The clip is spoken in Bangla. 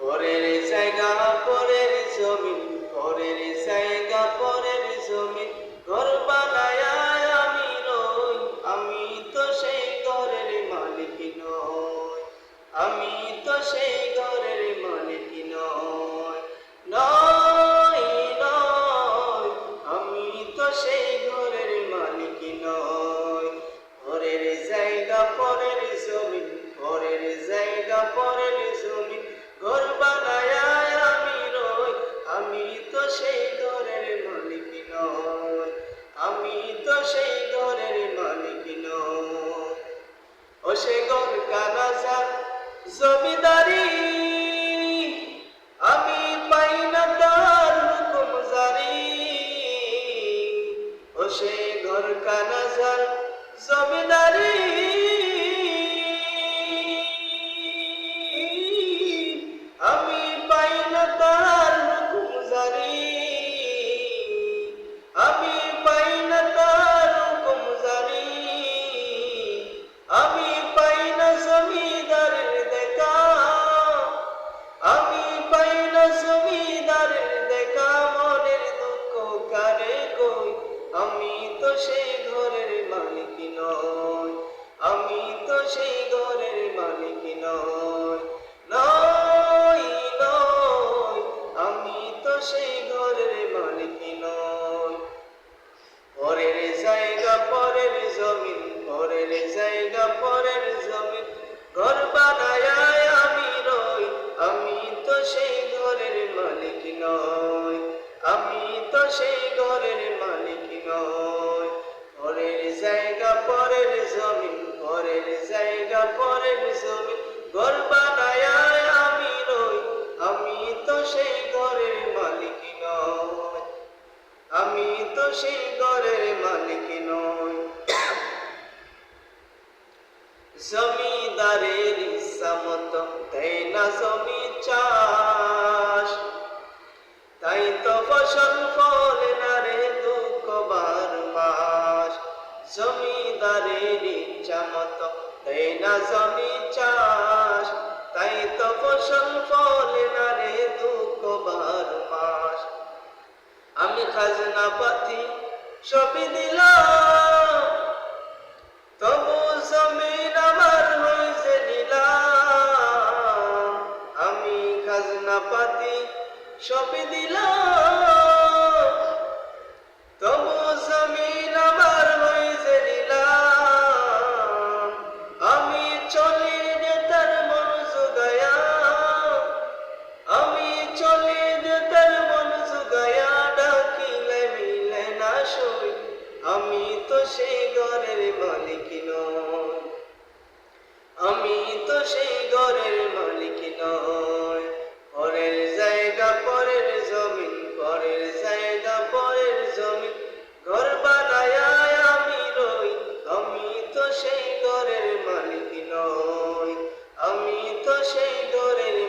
পরের জায়গা পরের জমিন, পরের জায়গা পরের জমিন, ঘর বানায় আমি রই, আমি তো সেই ঘরের মালিক নই, আমি তো সেই ঘরের মালিক নই, নই নই, আমি তো সেই ঘরের মালিক নই। পরের জায়গা পরের জমিন, পরের জায়গা পরের জমিন, ঘর বানায় আমি রই, আমি তো সেই ঘরের মালিক নই, আমি তো সেই ঘরের মালিক নই। ও সে ঘর কানা যার জমিদারি, আমি পাই না তার হুকুম জারি। ও সে ঘর কানা যার জমিদারি, আমি পাই না তার হুকুম জারি, আমি পাই না তার হুকুম জারি, আমি পাই না জমিদারের দেখা, আমি পাই না জমিদারের দেখা, মনের দুঃখ কারে কই, আমি তো সেই ঘরের মালিক নই, আমি তো সেই ঘরের মালিক নই, নই নই, আমি তো সেই ঘরের মালিক নই। পরের জায়গা পরের জমিন, পরের জায়গা পরের জমিন, ঘর বানায় আমি রই, আমি তো সেই ঘরের মালিক নই, আমি তো সেই ঘরের মালিক নই। পরের জায়গা পরের জমিন, পরের জায়গা পরের জমিন, ঘর বানায় আমি রই, আমি তো সেই ঘরের মালিক নই, আমি তো সেই ঘরের মালিক নই। জমিদারের ইচ্ছা মতো দেয় না জমি চাষ, তাই তো ফসল ফলে না রে দুঃখ বার মাস। জমিদারের ইচ্ছা মতো দেয় না জমি চাষ, তাই তো ফসল ফলে না রে দুঃখ বার মাস। আমি খাজনা পাতি সবই দিলাম, তবু জমিন আমার হয়েছে নিলাম। আমি খাজনা পাতি সবই দিলাম, তবু জমিন আমার হয়েছে নিলাম। আমি চলি যে তার মন জুগায়া, আমি চলি যে তার মন জুগায়া, ডাকিলে মিলে না সই, আমি তো সেই ঘরের মালিক নই, আমি তো সেই ঘরের মালিক